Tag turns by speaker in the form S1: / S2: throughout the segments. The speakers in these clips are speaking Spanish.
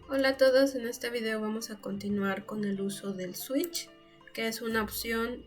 S1: Hola a todos, en este video vamos a continuar con el uso del switch, que es una opción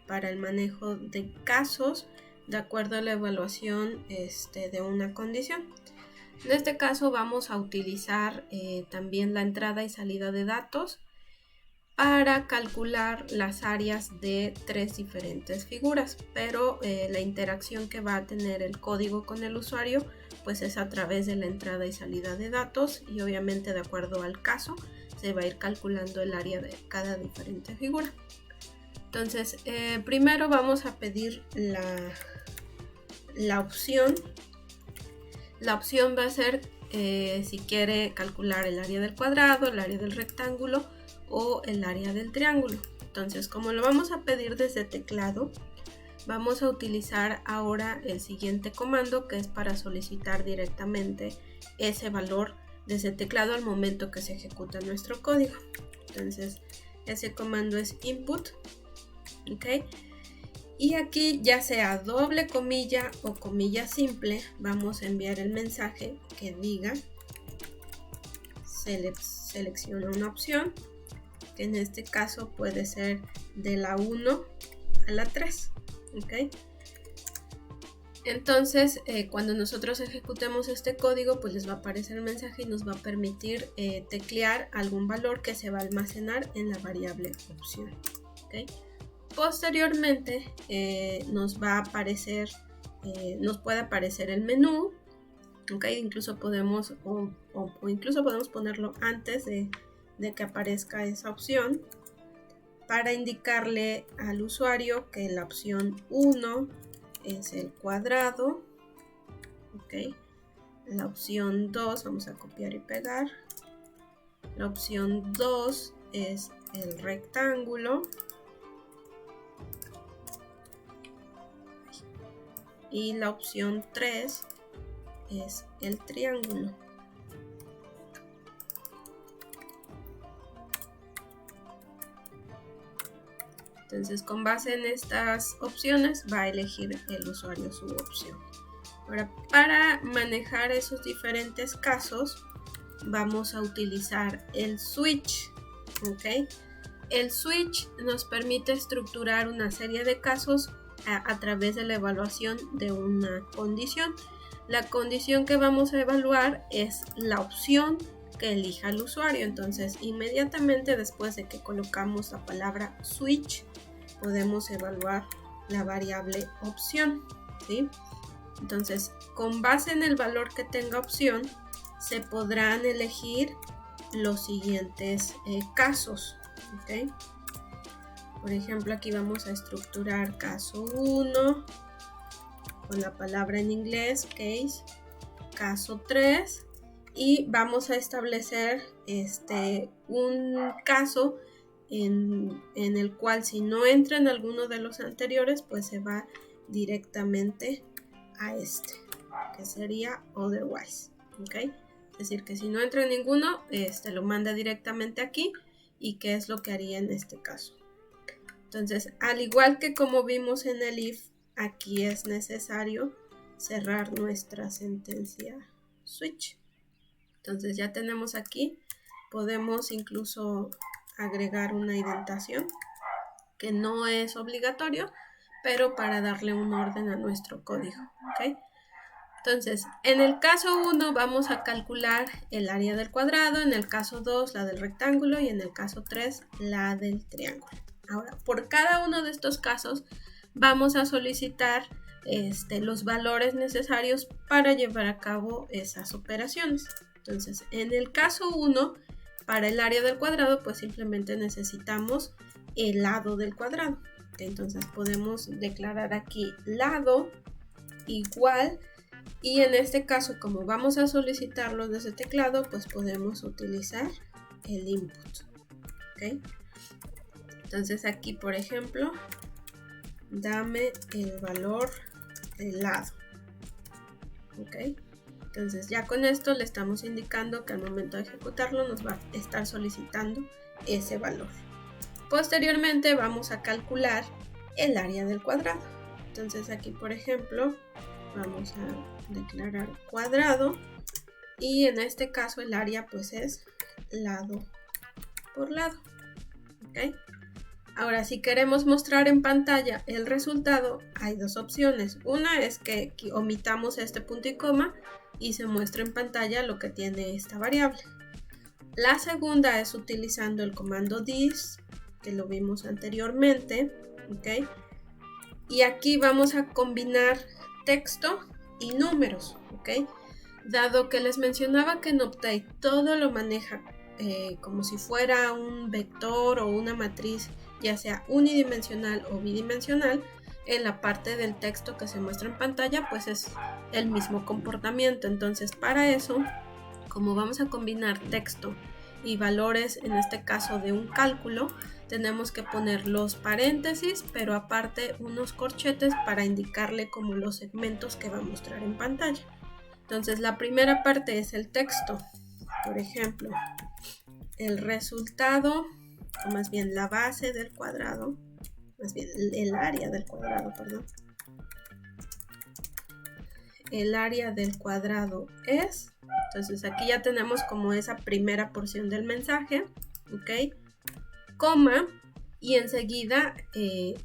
S1: para el manejo de casos de acuerdo a la evaluación de una condición. En este caso vamos a utilizar también la entrada y salida de datos para calcular las áreas de tres diferentes figuras, pero la interacción que va a tener el código con el usuario pues es a través de la entrada y salida de datos, y obviamente de acuerdo al caso se va a ir calculando el área de cada diferente figura. Entonces primero vamos a pedir la opción. La opción va a ser si quiere calcular el área del cuadrado, el área del rectángulo o el área del triángulo. Entonces, como lo vamos a pedir desde teclado, vamos a utilizar ahora el siguiente comando, que es para solicitar directamente ese valor desde teclado al momento que se ejecuta nuestro código. Entonces, ese comando es input, ¿ok? Y aquí, ya sea doble comilla o comilla simple, vamos a enviar el mensaje que diga selecciona una opción, que en este caso puede ser de la 1 a la 3, ¿ok? Entonces, cuando nosotros ejecutemos este código, pues les va a aparecer el mensaje y nos va a permitir teclear algún valor que se va a almacenar en la variable opción, ¿ok? Posteriormente nos va a aparecer, nos puede aparecer el menú, ¿ok? Incluso podemos incluso podemos ponerlo antes de que aparezca esa opción, para indicarle al usuario que la opción 1 es el cuadrado, ¿ok? La opción 2, vamos a copiar y pegar, la opción 2 es el rectángulo y la opción 3 es el triángulo. Entonces, con base en estas opciones va a elegir el usuario su opción. Ahora, para manejar esos diferentes casos vamos a utilizar el switch, ¿ok? El switch nos permite estructurar una serie de casos a través de la evaluación de una condición. La condición que vamos a evaluar es la opción que elija el usuario. Entonces, inmediatamente después de que colocamos la palabra switch, podemos evaluar la variable opción, ¿sí? Entonces, con base en el valor que tenga opción, se podrán elegir los siguientes casos, ¿ok? Por ejemplo, aquí vamos a estructurar caso 1 con la palabra en inglés case, caso 3, y vamos a establecer un caso en el cual, si no entra en alguno de los anteriores, pues se va directamente a que sería otherwise, ¿ok? Es decir, que si no entra en ninguno, lo manda directamente aquí. ¿Y qué es lo que haría en este caso? Entonces, al igual que como vimos en el if, aquí es necesario cerrar nuestra sentencia switch. Entonces ya tenemos aquí, podemos incluso agregar una indentación, que no es obligatorio, pero para darle un orden a nuestro código, ¿ok? Entonces, en el caso 1 vamos a calcular el área del cuadrado, en el caso 2 la del rectángulo y en el caso 3 la del triángulo. Ahora, por cada uno de estos casos vamos a solicitar los valores necesarios para llevar a cabo esas operaciones. Entonces, en el caso 1, para el área del cuadrado, pues simplemente necesitamos el lado del cuadrado. Entonces podemos declarar aquí lado igual, y en este caso, como vamos a solicitarlo desde teclado, pues podemos utilizar el input, ¿ok? Entonces aquí, por ejemplo, dame el valor del lado, ¿ok? Entonces ya con esto le estamos indicando que al momento de ejecutarlo nos va a estar solicitando ese valor. Posteriormente vamos a calcular el área del cuadrado. Entonces aquí, por ejemplo, vamos a declarar cuadrado, y en este caso el área pues es lado por lado. ¿Okay? Ahora, si queremos mostrar en pantalla el resultado, hay dos opciones. Una es que omitamos este punto y coma y se muestra en pantalla lo que tiene esta variable. La segunda es utilizando el comando this, que lo vimos anteriormente. ¿Okay? Y aquí vamos a combinar texto y números. ¿Okay? Dado que les mencionaba que en Optane todo lo maneja como si fuera un vector o una matriz, ya sea unidimensional o bidimensional, en la parte del texto que se muestra en pantalla pues es el mismo comportamiento. Entonces, para eso, como vamos a combinar texto y valores, en este caso de un cálculo, tenemos que poner los paréntesis, pero aparte unos corchetes para indicarle como los segmentos que va a mostrar en pantalla. Entonces, la primera parte es el texto. Por ejemplo, el resultado, o más bien la base del cuadrado, más bien el área del cuadrado, perdón. El área del cuadrado es, entonces aquí ya tenemos como esa primera porción del mensaje, ¿ok? Coma, y enseguida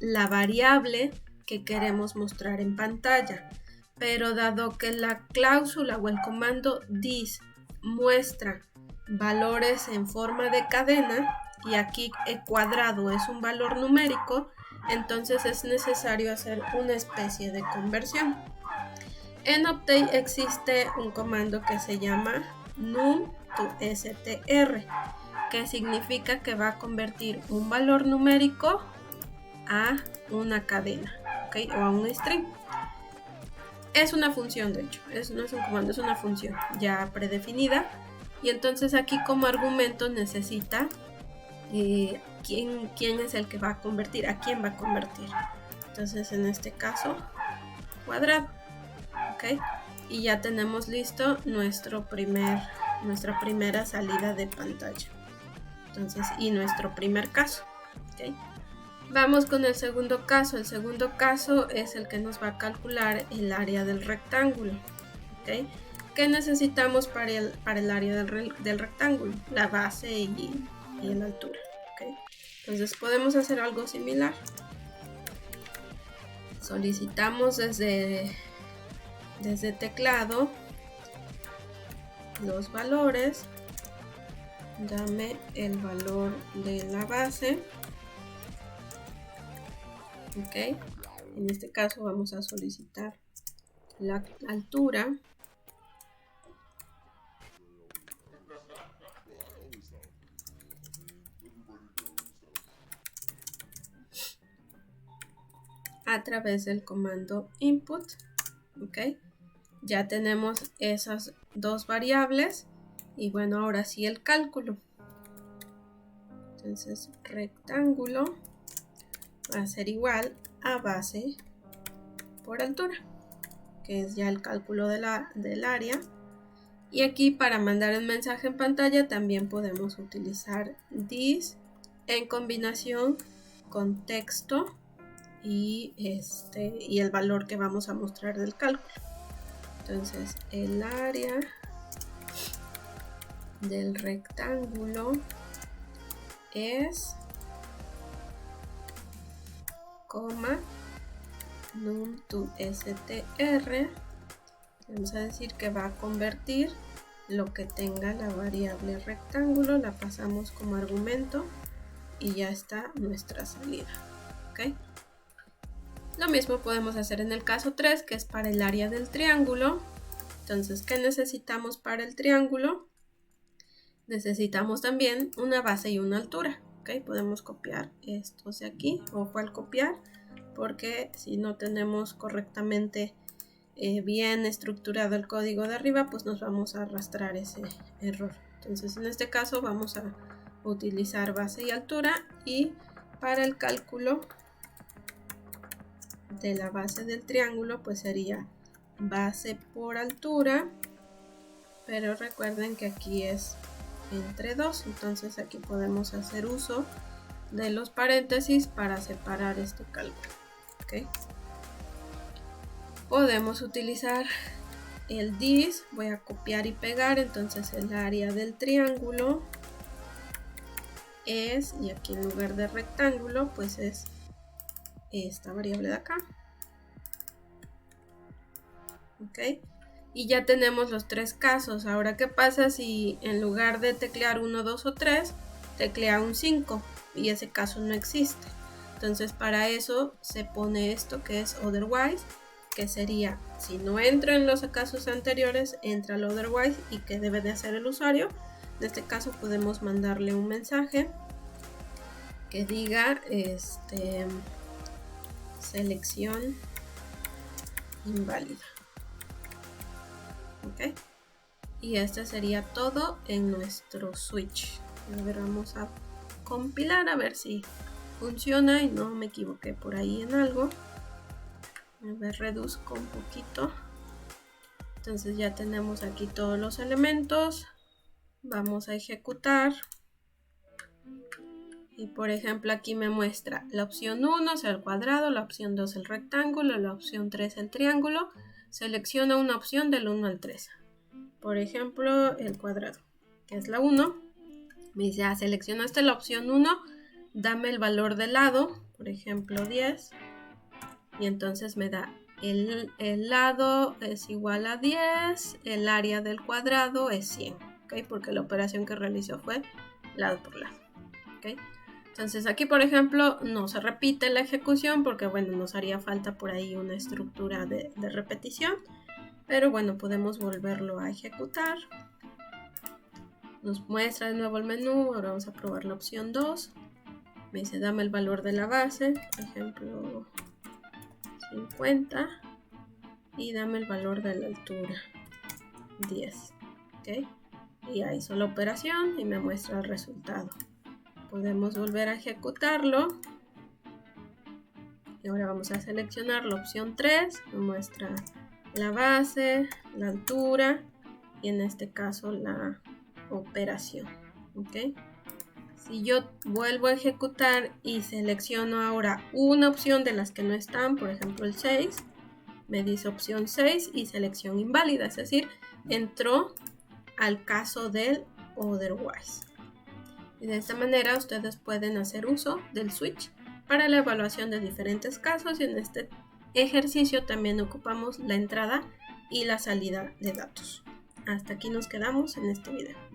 S1: la variable que queremos mostrar en pantalla. Pero dado que la cláusula o el comando this muestra valores en forma de cadena y aquí el cuadrado es un valor numérico, entonces es necesario hacer una especie de conversión. En Optane existe un comando que se llama num to str, que significa que va a convertir un valor numérico a una cadena, ¿okay? O a un string. Es una función, de hecho, no es un comando, es una función ya predefinida. Y entonces aquí como argumento necesita quién es el que va a convertir, a quién va a convertir. Entonces en este caso, cuadrado. ¿Ok? Y ya tenemos listo nuestra primera salida de pantalla. Entonces, y nuestro primer caso. ¿Ok? Vamos con el segundo caso. El segundo caso es el que nos va a calcular el área del rectángulo. ¿Okay? ¿Qué necesitamos para el área del rectángulo? La base y la altura. ¿Okay? Entonces podemos hacer algo similar. Solicitamos desde teclado los valores. Dame el valor de la base. Ok, en este caso vamos a solicitar la altura. A través del comando input. Ok, ya tenemos esas dos variables y bueno, ahora sí el cálculo. Entonces rectángulo va a ser igual a base por altura, que es ya el cálculo del área. Y aquí para mandar el mensaje en pantalla también podemos utilizar this en combinación con texto y el valor que vamos a mostrar del cálculo. Entonces el área del rectángulo es num to str. Vamos a decir que va a convertir lo que tenga la variable rectángulo, la pasamos como argumento y ya está nuestra salida. ¿Okay? Lo mismo podemos hacer en el caso 3, que es para el área del triángulo. Entonces, ¿qué necesitamos para el triángulo? Necesitamos también una base y una altura. ¿Okay? Podemos copiar estos de aquí, ojo al copiar, porque si no tenemos correctamente bien estructurado el código de arriba, pues nos vamos a arrastrar ese error. Entonces en este caso vamos a utilizar base y altura, y para el cálculo de la base del triángulo pues sería base por altura, pero recuerden que aquí es entre 2, entonces aquí podemos hacer uso de los paréntesis para separar este cálculo. ¿Okay? Podemos utilizar el this, voy a copiar y pegar, entonces el área del triángulo es, y aquí en lugar de rectángulo pues es esta variable de acá. Ok, y ya tenemos los tres casos. Ahora, ¿qué pasa si en lugar de teclear 1, 2 o 3 teclea un 5 y ese caso no existe? Entonces para eso se pone esto que es otherwise, que sería, si no entro en los casos anteriores, entra el otherwise y que debe de hacer el usuario. En este caso podemos mandarle un mensaje que diga selección inválida. Ok, y este sería todo en nuestro switch. A ver, vamos a compilar a ver si funciona y no me equivoqué por ahí en algo. A ver, reduzco un poquito. Entonces ya tenemos aquí todos los elementos. Vamos a ejecutar. Y por ejemplo aquí me muestra la opción 1 es el cuadrado, la opción 2 el rectángulo, la opción 3 el triángulo. Selecciona una opción del 1 al 3. Por ejemplo el cuadrado, que es la 1. Me dice, seleccionaste la opción 1, dame el valor del lado, por ejemplo 10. Y entonces me da el lado es igual a 10, el área del cuadrado es 100, ¿okay? Porque la operación que realizó fue lado por lado, ¿okay? Entonces aquí por ejemplo no se repite la ejecución porque bueno, nos haría falta por ahí una estructura de repetición, pero bueno, podemos volverlo a ejecutar. Nos muestra de nuevo el menú. Ahora vamos a probar la opción 2. Me dice dame el valor de la base, por ejemplo 50, y dame el valor de la altura 10, ¿ok? Y ya hizo la operación y me muestra el resultado. Podemos volver a ejecutarlo. Y ahora vamos a seleccionar la opción 3, me muestra la base, la altura y en este caso la operación, ¿ok? Si yo vuelvo a ejecutar y selecciono ahora una opción de las que no están, por ejemplo el 6, me dice opción 6 y selección inválida, es decir, entró al caso del otherwise. Y de esta manera ustedes pueden hacer uso del switch para la evaluación de diferentes casos, y en este ejercicio también ocupamos la entrada y la salida de datos. Hasta aquí nos quedamos en este video.